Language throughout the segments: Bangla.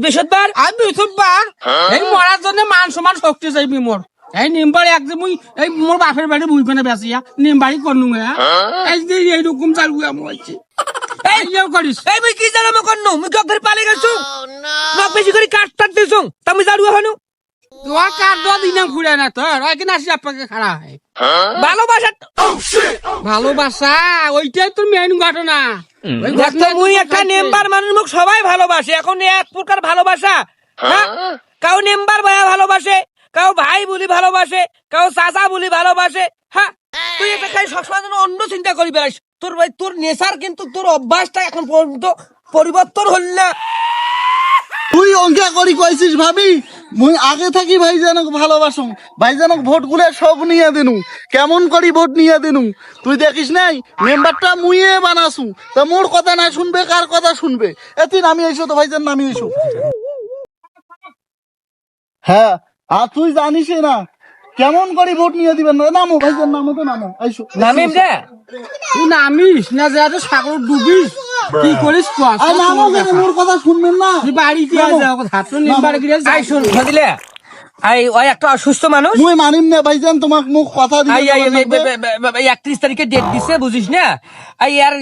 বৃহস্পতিবার আর বৃহস্পতিবার এই মরার জন্য মান সমান শক্তি চাইবি মোর এই নিমবাড়ি একদম এই মোর বাপের বাড়ি বুঝ পেনে বেসিয়া নিমবাড়ি করনু এই যে এইরকম চালু আমি হয়েছে এই করিস এই মুই কি জানো মো করনু মুই গগর পালে গেছু নক বেশি করে কাট টাট দিছু তুমি জাড়ু হানু তোর কার দো দিনা ফুড়ে না তোর ওই কিনা আসি আপনাকে খাড়া হয় ভালোবাসা ভালোবাসা ওইটাই তোর মেইন ঘটনা ওই দেখতো মুই একটা নেম্বার মানুষ মুখ সবাই ভালোবাসে এখন এক প্রকার ভালোবাসা হ্যাঁ কাউ নেম্বার ভাইয়া ভালোবাসে কাউ ভাই বলি ভালোবাসে কাউ চাচা বলি ভালোবাসে হ্যাঁ তুই এটা খাই সবসময় যেন অন্য চিন্তা করি বেড়াইস তোর ভাই তোর নেশার কিন্তু তোর অভ্যাসটা এখন পর্যন্ত পরিবর্তন হল না তুই অঙ্কা করি কইছিস ভাবি মুই আগে থাকি ভাইজানক ভালোবাসুম ভাইজানক ভোট গুলে সব নিয়ে দিনু কেমন করি ভোট নিয়ে দিনু তুই দেখিস নাই মেম্বারটা মুইয়ে বানাসু তা মোর কথা না শুনবে কার কথা শুনবে তুই নামি আইসো তো ভাইজান নামি আইসো হ্যাঁ আর তুই জানিস না কেমন করি ভোট নিয়ে দিবেন না নামো ভাইজান নামো তো নামো আইসো নামিম রে তুই নামিস না যে এত সাগর ডুবিস কি করিস আর নামো কেন মোর কথা শুনবেন না তুই বাড়িতে যাও হাত নিমবাড়ি গিয়ে আই শুন বুঝলে আই ওই একটা অসুস্থ মানুষ মুই মানিম না ভাইজান তোমাক মুখ কথা আই দিয়ে 31 তারিখে ডেট দিছে বুঝিস না আই আর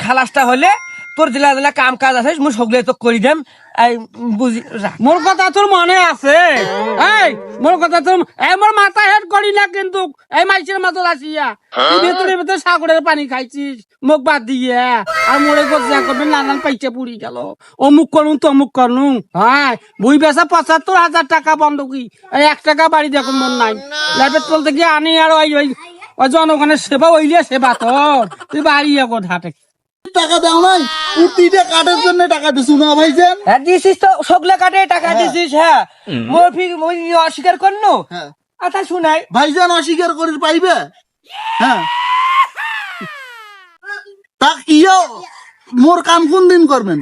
খালাসটা হলে তোর জেলা জেলা কাম কাজ আছে মুই সগলে তো করি দেম আই বুঝি মোর কথা তোর মনে আছে এই মোর কথা তোর এই মোর মাথা হেড করি না কিন্তু এই মাইসের মতো আসিয়া তুই ভেতরে ভেতরে সাগরের পানি খাইছিস মুখ বাদ দিয়ে আর মোরে গোছ যা করবে নানান পাইছে পুড়ি গেল অমুক করুন তমুক করুন হ্যাঁ বই বেচা ৭৫,০০০ টাকা বন্ধ কি এই ১ টাকা বাড়ি দেখুন মন নাই ল্যাবের চলতে গিয়ে আনি আর ওই ওই জনগণের সেবা ওইলে সেবা তোর তুই বাড়ি এখন হাটে টাকা দাও নাই প্রতিটা কাঠের জন্য টাকা দিছু না ভাইজান হ্যাঁ দিছিস তো সগলে কাটে টাকা দিছিস হ্যাঁ মোর ফি মই অস্বীকার করনু হ্যাঁ আচ্ছা শুনাই ভাইজান অস্বীকার করে পাইবে হ্যাঁ তা কিও মোর কাম কোন দিন করবেন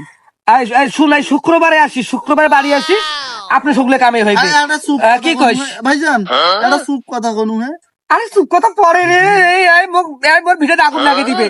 শুনাই শুক্রবারে আসিস শুক্রবারে বাড়ি আসিস আপনি সগলে কামে হইবে একটা চুপ কি কইস ভাইজান একটা চুপ কথা কনু হ্যাঁ আরে চুপ কথা পরে রে এই মোর ভিতরে আগুন লাগিয়ে দিবে